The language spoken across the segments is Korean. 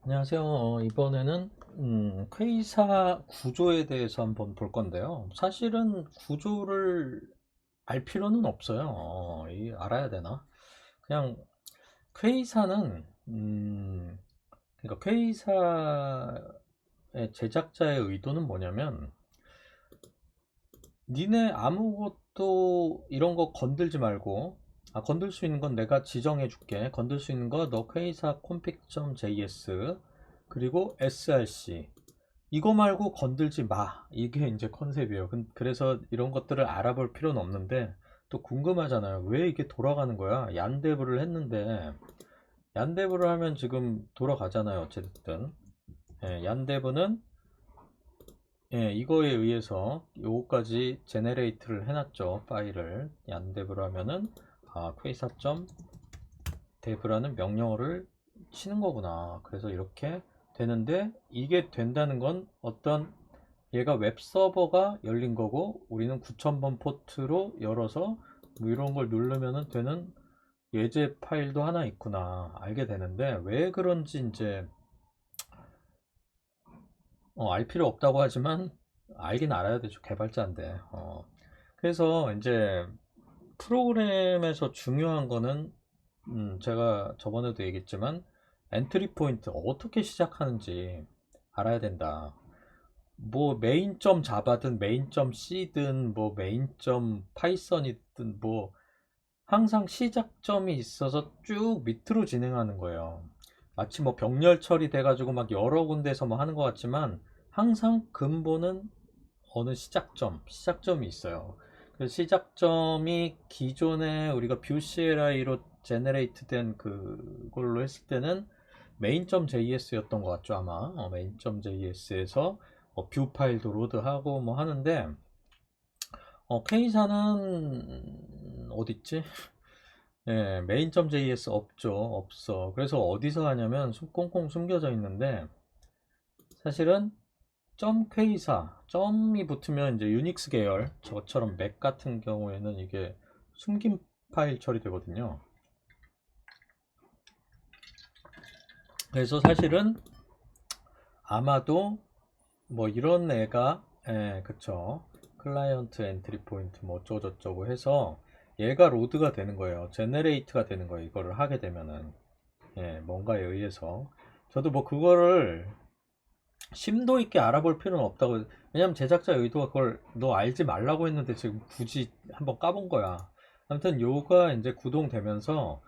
안녕하세요. 이번에는 퀘이사 구조에 대해서 한번 볼 건데요. 사실은 구조를 알 필요는 없어요. 알아야 되나? 그냥 퀘이사는 그러니까 퀘이사의 제작자의 의도는 뭐냐면, 니네 아무것도 이런 거 건들지 말고, 건들 수 있는 건 내가 지정해 줄게. 건들 수 있는 거 너 퀘이사 config.js 그리고 src 이거 말고 건들지 마. 이게 이제 컨셉이에요. 그래서 이런 것들을 알아볼 필요는 없는데, 또 궁금하잖아요. 왜 이게 돌아가는 거야? 얀데브를 했는데, 얀데브를 하면 지금 돌아가잖아요. 어쨌든. 얀데브는 이거에 의해서 요거까지 제네레이트를 해놨죠. 파일을. 얀데브를 하면은, 퀘이사.dev라는 명령어를 치는 거구나. 그래서 이렇게 되는데, 이게 된다는 건 어떤 얘가 웹 서버가 열린 거고, 우리는 9000번 포트로 열어서 뭐 이런 걸 누르면 되는 예제 파일도 하나 있구나 알게 되는데, 왜 그런지 이제 알 필요 없다고 하지만 알긴 알아야 되죠. 개발자인데. 그래서 이제 프로그램에서 중요한 거는, 제가 저번에도 얘기했지만 엔트리 포인트 어떻게 시작하는지 알아야 된다. 뭐 메인점 자바든 메인점 C든 뭐 메인점 파이썬이든 뭐 항상 시작점이 있어서 쭉 밑으로 진행하는 거예요. 마치 뭐 병렬 처리돼 가지고 막 여러 군데서 뭐 하는 것 같지만, 항상 근본은 어느 시작점이 있어요. 그 시작점이 기존에 우리가 뷰 CLI로 제너레이트 된 그걸로 했을 때는 main.js였던 것 같죠, 아마. main.js에서 뷰 파일도 로드하고 뭐 하는데, K사는 어딨지? 예, main.js 없죠. 없어. 그래서 어디서 하냐면 꽁꽁 숨겨져 있는데, 사실은 .k사 점이 붙으면 이제 유닉스 계열, 저처럼 맥 같은 경우에는 이게 숨긴 파일 처리되거든요. 그래서 사실은 아마도 뭐 이런 애가, 그쵸, 클라이언트 엔트리 포인트 뭐 어쩌고저쩌고 해서 얘가 로드가 되는 거예요. 제네레이트가 되는 거예요. 이거를 하게 되면은, 뭔가에 의해서. 저도 뭐 그거를 심도 있게 알아볼 필요는 없다고. 왜냐면 제작자 의도가 그걸 너 알지 말라고 했는데 지금 굳이 한번 까본 거야. 아무튼 요가 이제 구동되면서,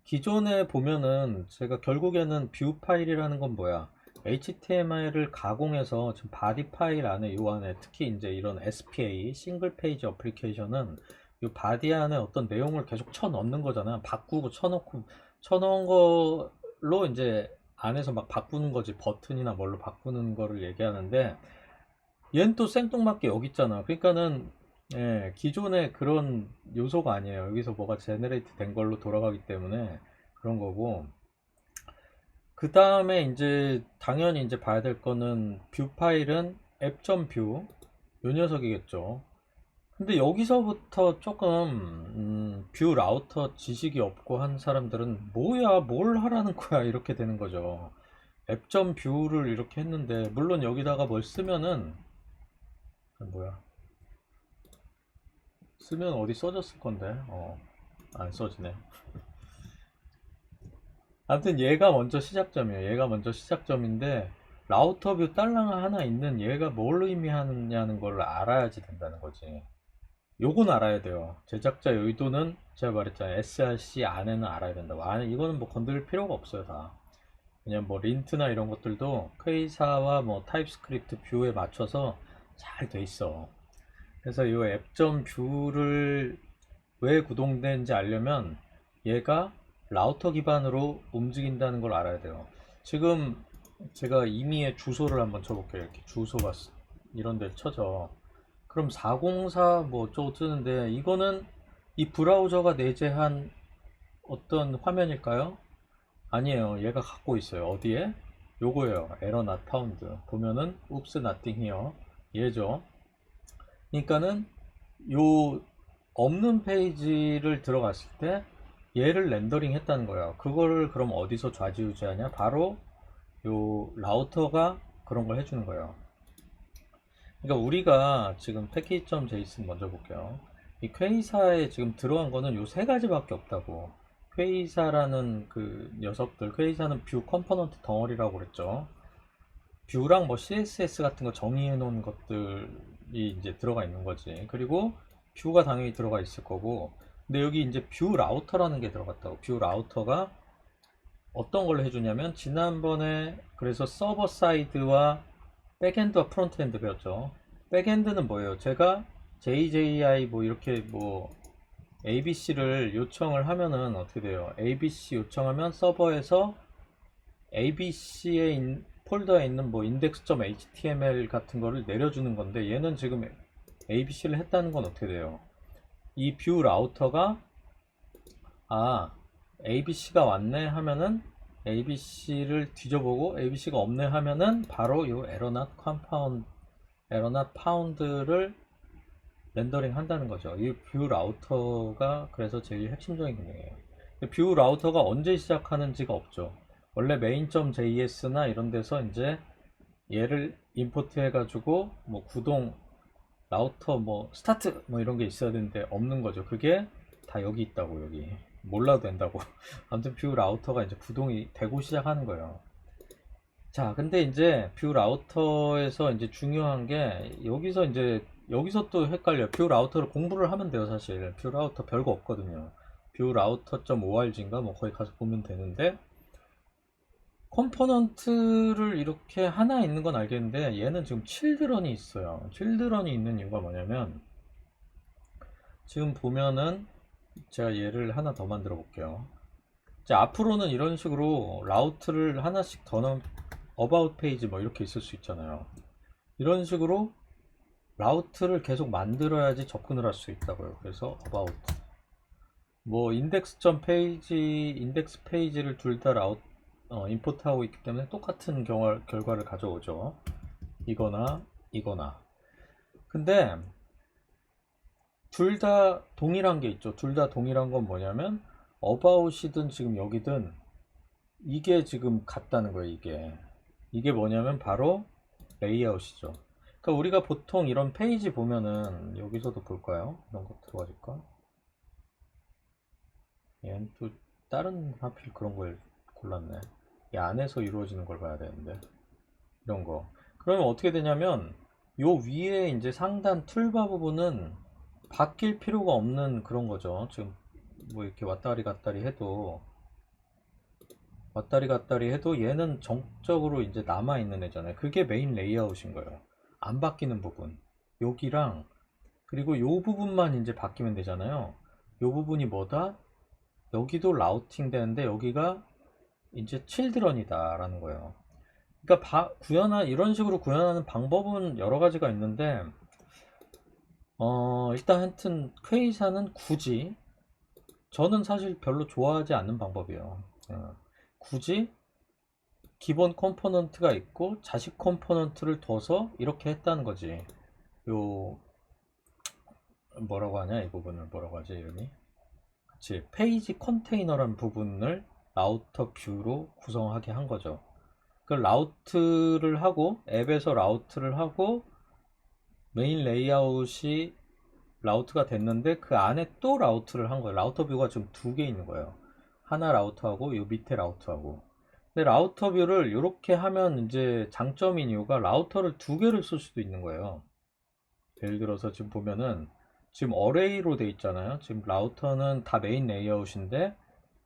기존에 보면은 제가 결국에는 뷰 파일이라는 건 뭐야? HTML을 가공해서 지금 바디 파일 안에, 요 안에 특히 이제 이런 SPA 싱글 페이지 어플리케이션은 요 바디 안에 어떤 내용을 계속 쳐 넣는 거잖아. 바꾸고 쳐넣은 걸로 이제 안에서 막 바꾸는 거지. 버튼이나 뭘로 바꾸는 거를 얘기하는데, 얘는 또 생뚱맞게 여기 있잖아. 그러니까는 기존의 그런 요소가 아니에요. 여기서 뭐가 제너레이트 된 걸로 돌아가기 때문에 그런 거고. 그 다음에 이제 당연히 이제 봐야 될 거는, 뷰 파일은 app.view 요 녀석이겠죠. 근데 여기서부터 조금 뷰 라우터 지식이 없고 한 사람들은 뭐야 뭘 하라는 거야 이렇게 되는 거죠. app.view를 이렇게 했는데, 물론 여기다가 뭘 쓰면은, 뭐야, 쓰면 어디 써졌을 건데, 안 써지네. 아무튼 얘가 먼저 시작점이에요. 얘가 먼저 시작점인데, 라우터 뷰 딸랑 하나 있는 얘가 뭘 의미하느냐는 걸 알아야지 된다는 거지. 요건 알아야 돼요. 제작자의 의도는 제가 말했잖아요. src 안에는 알아야 된다고. 안에 이거는 뭐 건드릴 필요가 없어요, 다. 그냥 뭐 린트나 이런 것들도 K사와 뭐 타입스크립트 뷰에 맞춰서 잘 돼 있어. 그래서 이 앱점 뷰를 왜 구동되는지 알려면 얘가 라우터 기반으로 움직인다는 걸 알아야 돼요. 지금 제가 임의의 주소를 한번 쳐볼게요. 이렇게 주소가 이런 데 쳐져. 그럼 404 뭐 어쩌고 뜨는데, 이거는 이 브라우저가 내재한 어떤 화면일까요? 아니에요. 얘가 갖고 있어요. 어디에? 요거예요. error not found. 보면은 oops nothing here. 얘죠. 그러니까는 요 없는 페이지를 들어갔을 때 얘를 렌더링 했다는 거예요. 그거를 그럼 어디서 좌지우지하냐? 바로 요 라우터가 그런 걸 해주는 거예요. 그러니까 우리가 지금 패키지.json 먼저 볼게요. 이 퀘이사에 지금 들어간 거는 요 세 가지밖에 없다고. 퀘이사라는 그 녀석들, 퀘이사는 뷰 컴포넌트 덩어리라고 그랬죠. 뷰랑 뭐 CSS 같은 거 정의해 놓은 것들이 이제 들어가 있는 거지. 그리고 뷰가 당연히 들어가 있을 거고. 근데 여기 이제 뷰 라우터라는 게 들어갔다고. 뷰 라우터가 어떤 걸 해주냐면 지난번에 그래서 서버 사이드와 백엔드와 프론트엔드 배웠죠. 백엔드는 뭐예요? 제가 JJI 뭐 이렇게 뭐 ABC를 요청을 하면은 어떻게 돼요? ABC 요청하면 서버에서 ABC의 폴더에 있는 뭐 index.html 같은 거를 내려주는 건데 얘는 지금 ABC를 했다는 건 어떻게 돼요? 이 뷰 라우터가 아 ABC가 왔네 하면은 ABC를 뒤져보고 ABC가 없네 하면은 바로 이 에러낫 컴파운드 에러낫 파운드를 렌더링 한다는 거죠. 이 뷰 라우터가 그래서 제일 핵심적인 기능이에요. 뷰 라우터가 언제 시작하는지가 없죠. 원래 main.js나 이런 데서 이제 얘를 임포트 해가지고 뭐 구동 라우터 뭐 스타트 뭐 이런 게 있어야 되는데 없는 거죠. 그게 다 여기 있다고 여기 몰라도 된다고. 아무튼 뷰 라우터가 이제 구동이 되고 시작하는 거예요. 자, 근데 이제 뷰 라우터에서 이제 중요한 게 여기서 이제 여기서 또 헷갈려요. 뷰 라우터를 공부를 하면 돼요, 사실. 뷰 라우터 별거 없거든요. 뷰 라우터.org인가 뭐 거기 가서 보면 되는데 컴포넌트를 이렇게 하나 있는 건 알겠는데 얘는 지금 칠드런이 있어요. 칠드런이 있는 이유가 뭐냐면 지금 보면은 제가 얘를 하나 더 만들어 볼게요. 자, 앞으로는 이런 식으로 라우트를 하나씩 더 넣은 어바웃 페이지 뭐 이렇게 있을 수 있잖아요. 이런 식으로 라우트를 계속 만들어야지 접근을 할 수 있다고요. 그래서 about 뭐 인덱스.페이지 인덱스 페이지를 둘 다 임포트하고 있기 때문에 똑같은 결과를 가져오죠. 이거나 이거나. 근데 둘 다 동일한 게 있죠. 둘 다 동일한 건 뭐냐면 about이든 지금 여기든 이게 지금 같다는 거예요. 이게 뭐냐면 바로 레이아웃이죠. 그러니까 우리가 보통 이런 페이지 보면은 여기서도 볼까요? 이런 거 들어가질까? 얘는 또 다른 하필 그런 걸 골랐네. 이 안에서 이루어지는 걸 봐야 되는데 이런 거. 그러면 어떻게 되냐면 요 위에 이제 상단 툴바 부분은 바뀔 필요가 없는 그런 거죠. 지금 뭐 이렇게 왔다리 갔다리 해도 얘는 정적으로 이제 남아 있는 애잖아요. 그게 메인 레이아웃인 거예요. 안 바뀌는 부분. 여기랑 그리고 요 부분만 이제 바뀌면 되잖아요. 요 부분이 뭐다? 여기도 라우팅 되는데 여기가 이제 칠드런이다 라는 거예요. 그러니까 이런 식으로 구현하는 방법은 여러 가지가 있는데 일단 하여튼 퀘이사는 굳이 저는 사실 별로 좋아하지 않는 방법이에요. 굳이 기본 컴포넌트가 있고 자식 컴포넌트를 둬서 이렇게 했다는 거지. 요 뭐라고 하냐 이 부분을 뭐라고 하지 이름이? 그치, 페이지 컨테이너라는 부분을 라우터 뷰로 구성하게 한 거죠. 그 라우트를 하고 앱에서 라우트를 하고 메인 레이아웃이 라우트가 됐는데 그 안에 또 라우트를 한 거예요. 라우터 뷰가 지금 두 개 있는 거예요. 하나 라우터하고 요 밑에 라우터하고. 근데 라우터 뷰를 이렇게 하면 이제 장점인 이유가 라우터를 두 개를 쓸 수도 있는 거예요. 예를 들어서 지금 보면은 지금 어레이로 돼 있잖아요. 지금 라우터는 다 메인 레이아웃인데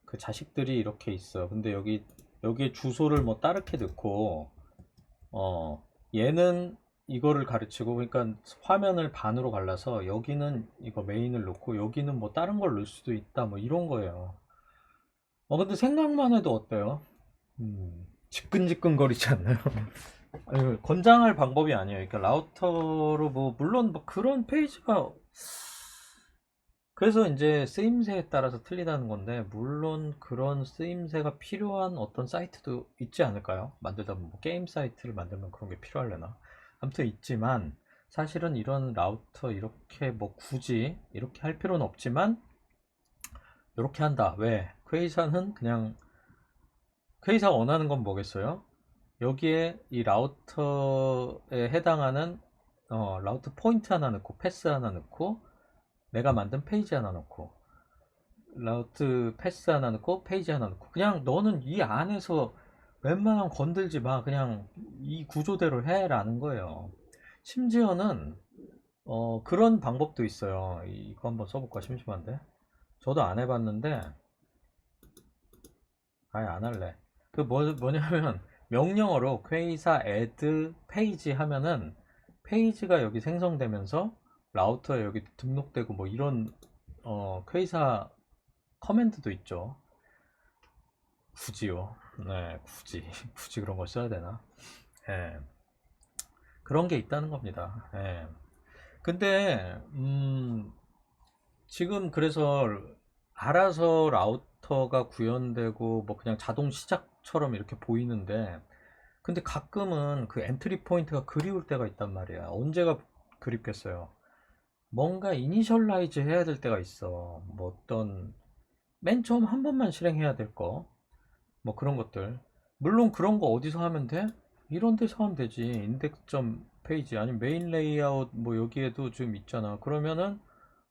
그 자식들이 이렇게 있어. 근데 여기에 주소를 뭐 따르게 넣고 얘는 이거를 가르치고 그러니까 화면을 반으로 갈라서 여기는 이거 메인을 놓고 여기는 뭐 다른 걸 넣을 수도 있다 뭐 이런 거예요. 근데 생각만 해도 어때요? 지끈지끈거리지 않나요? 아니, 권장할 방법이 아니에요. 그러니까 라우터로 뭐 물론 뭐 그런 페이지가 그래서 이제 쓰임새에 따라서 틀리다는 건데 물론 그런 쓰임새가 필요한 어떤 사이트도 있지 않을까요? 만들다 보면 뭐 게임 사이트를 만들면 그런 게 필요하려나? 아무튼 있지만 사실은 이런 라우터 이렇게 뭐 굳이 이렇게 할 필요는 없지만 이렇게 한다. 왜? 퀘이사는 그냥 퀘이사가 원하는 건 뭐겠어요? 여기에 이 라우터에 해당하는 라우터 포인트 하나 넣고 패스 하나 넣고 내가 만든 페이지 하나 넣고 라우트 패스 하나 넣고 페이지 하나 넣고 그냥 너는 이 안에서 웬만하면 건들지 마. 그냥 이 구조대로 해라는 거예요. 심지어는 그런 방법도 있어요. 이거 한번 써볼까 심심한데. 저도 안 해봤는데 아예 안 할래. 뭐냐면 명령어로 퀘이사 add 페이지 하면은 페이지가 여기 생성되면서 라우터에 여기 등록되고 뭐 이런 퀘이사 커맨드도 있죠. 굳이요. 네, 굳이 그런 걸 써야 되나? 예, 그런 게 있다는 겁니다. 예. 근데 지금 그래서 알아서 라우터가 구현되고 뭐 그냥 자동 시작처럼 이렇게 보이는데 근데 가끔은 그 엔트리 포인트가 그리울 때가 있단 말이야. 언제가 그립겠어요. 뭔가 이니셜라이즈 해야 될 때가 있어. 뭐 어떤 맨 처음 한 번만 실행해야 될 거. 뭐 그런 것들. 물론 그런 거 어디서 하면 돼? 이런 데서 하면 되지. 인덱스점 페이지 아니면 메인 레이아웃 뭐 여기에도 좀 있잖아. 그러면은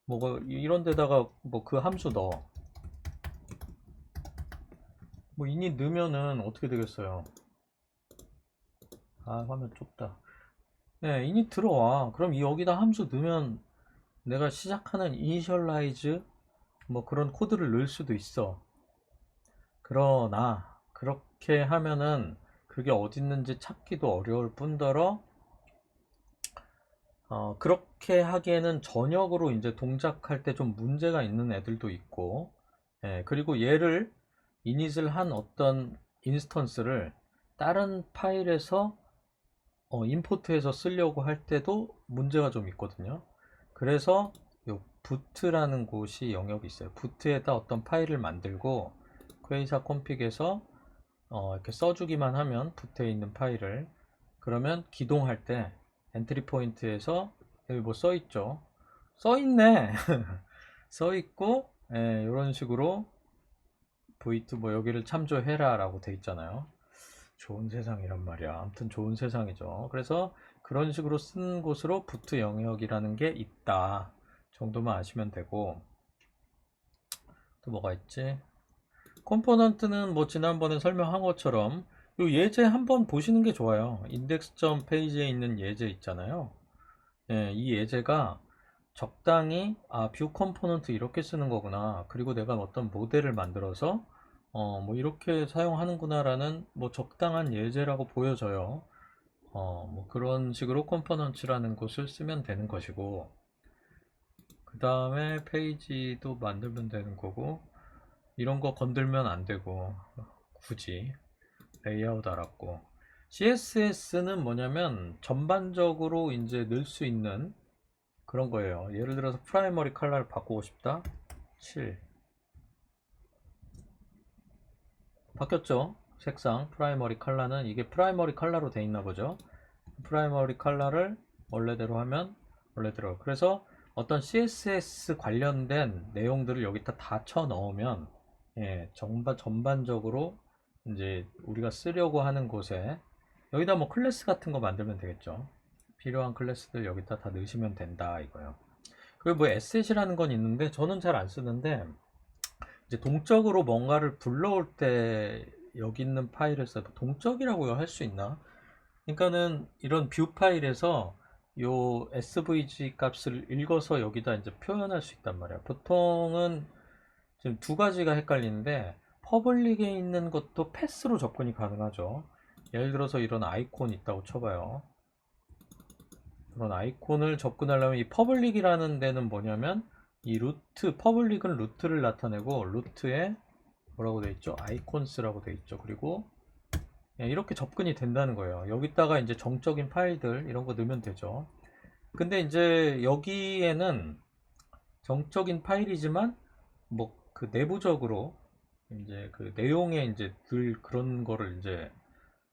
뭐 이런 데다가 뭐 그 함수 넣어. 뭐 init 넣으면은 어떻게 되겠어요? 아, 화면 좁다. 네, init 들어와. 그럼 여기다 함수 넣으면 내가 시작하는 initialize 뭐 그런 코드를 넣을 수도 있어. 그러나 그렇게 하면은 그게 어디 있는지 찾기도 어려울 뿐더러 그렇게 하기에는 전역으로 이제 동작할 때 좀 문제가 있는 애들도 있고, 예, 그리고 얘를 이닛을 한 어떤 인스턴스를 다른 파일에서 임포트해서 쓰려고 할 때도 문제가 좀 있거든요. 그래서 요 부트라는 곳이 영역이 있어요. 부트에다 어떤 파일을 만들고 퀘이사 콤픽에서 이렇게 써주기만 하면 부트에 있는 파일을 그러면 기동할 때 엔트리 포인트에서 여기 뭐 써있죠. 써있네. 써있고 이런 식으로 V2 뭐 여기를 참조해라 라고 돼 있잖아요. 좋은 세상이란 말이야. 아무튼 좋은 세상이죠. 그래서 그런 식으로 쓴 곳으로 부트 영역이라는 게 있다 정도만 아시면 되고 또 뭐가 있지? 컴포넌트는 뭐 지난번에 설명한 것처럼 요 예제 한번 보시는 게 좋아요. 인덱스점 페이지에 있는 예제 있잖아요. 예, 이 예제가 적당히 뷰 컴포넌트 이렇게 쓰는 거구나. 그리고 내가 어떤 모델을 만들어서 뭐 이렇게 사용하는구나라는 뭐 적당한 예제라고 보여져요. 뭐 그런 식으로 컴포넌트라는 것을 쓰면 되는 것이고 그 다음에 페이지도 만들면 되는 거고 이런 거 건들면 안 되고 굳이 레이아웃 알았고 CSS는 뭐냐면 전반적으로 이제 넣을 수 있는 그런 거예요. 예를 들어서 프라이머리 컬러를 바꾸고 싶다. 7 바뀌었죠? 색상 프라이머리 컬러는 이게 프라이머리 컬러로 돼 있나 보죠. 프라이머리 컬러를 원래대로 하면 원래대로 그래서 어떤 CSS 관련된 내용들을 여기다 다 쳐 넣으면 예, 전반적으로 이제 우리가 쓰려고 하는 곳에 여기다 뭐 클래스 같은 거 만들면 되겠죠. 필요한 클래스들 여기다 다 넣으시면 된다 이거요. 그리고 뭐 에셋이라는 건 있는데 저는 잘 안 쓰는데 이제 동적으로 뭔가를 불러올 때 여기 있는 파일에서 동적이라고 할 수 있나? 그러니까는 이런 뷰 파일에서 요 svg 값을 읽어서 여기다 이제 표현할 수 있단 말이야. 보통은 지금 두 가지가 헷갈리는데 퍼블릭에 있는 것도 패스로 접근이 가능하죠. 예를 들어서 이런 아이콘 있다고 쳐봐요. 그런 아이콘을 접근하려면 이 퍼블릭이라는 데는 뭐냐면 이 루트 퍼블릭은 루트를 나타내고 루트에 뭐라고 돼 있죠? 아이콘스라고 돼 있죠. 그리고 이렇게 접근이 된다는 거예요. 여기다가 이제 정적인 파일들 이런 거 넣으면 되죠. 근데 이제 여기에는 정적인 파일이지만 뭐 그 내부적으로 이제 그 내용에 이제 늘 그런 거를 이제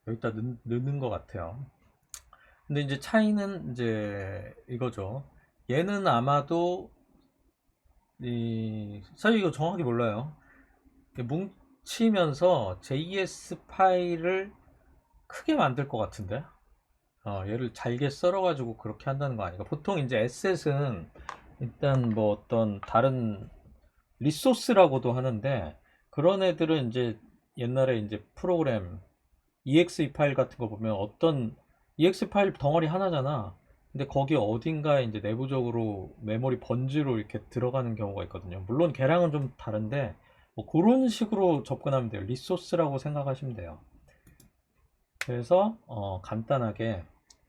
여기다 넣는 것 같아요. 근데 이제 차이는 이제 이거죠. 얘는 아마도 사실 이거 정확히 몰라요. 뭉치면서 JS 파일을 크게 만들 것 같은데. 얘를 잘게 썰어가지고 그렇게 한다는 거 아닌가? 보통 이제 에셋은 일단 뭐 어떤 다른 리소스라고도 하는데, 그런 애들은 이제 옛날에 이제 프로그램 exe 파일 같은 거 보면 어떤 exe 파일 덩어리 하나잖아. 근데 거기 어딘가에 이제 내부적으로 메모리 번지로 이렇게 들어가는 경우가 있거든요. 물론 걔랑은 좀 다른데 뭐 그런 식으로 접근하면 돼요. 리소스라고 생각하시면 돼요. 그래서 간단하게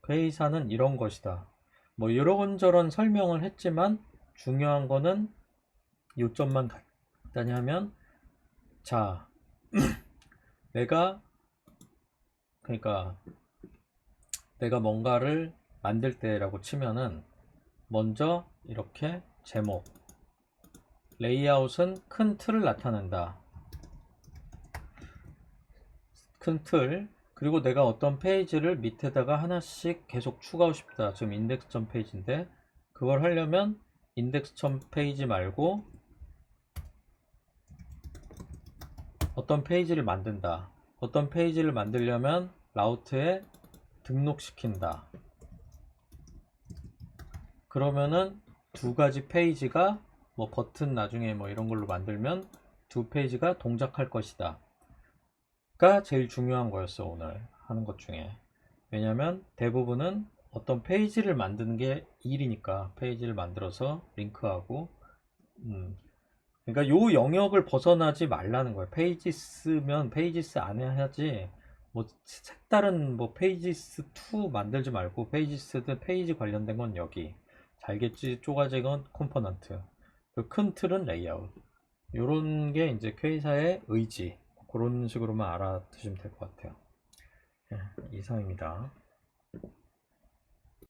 회의사는 이런 것이다. 뭐 이런저런 설명을 했지만 중요한 거는 요점만 간단히 하면, 자, 내가 그러니까 내가 뭔가를 만들 때라고 치면은 먼저 이렇게 제목, 레이아웃은 큰 틀을 나타낸다. 큰 틀. 그리고 내가 어떤 페이지를 밑에다가 하나씩 계속 추가하고 싶다. 지금 인덱스.점 페이지인데 그걸 하려면 인덱스.점 페이지 말고 어떤 페이지를 만든다. 어떤 페이지를 만들려면 라우트에 등록시킨다. 그러면은 두 가지 페이지가 뭐 버튼 나중에 뭐 이런 걸로 만들면 두 페이지가 동작할 것이다. 가 제일 중요한 거였어, 오늘 하는 것 중에. 왜냐면 대부분은 어떤 페이지를 만드는 게 일이니까 페이지를 만들어서 링크하고, 그러니까 요 영역을 벗어나지 말라는 거야. 페이지스면 페이지스 안에 하지, 뭐 색다른 뭐 페이지스 2 만들지 말고, 페이지스든 페이지 관련된 건 여기, 잘겠지 쪼가진 건 컴포넌트, 그리고 큰 틀은 레이아웃. 요런 게 이제 K사의 의지. 그런 식으로만 알아두시면 될 것 같아요. 예, 이상입니다.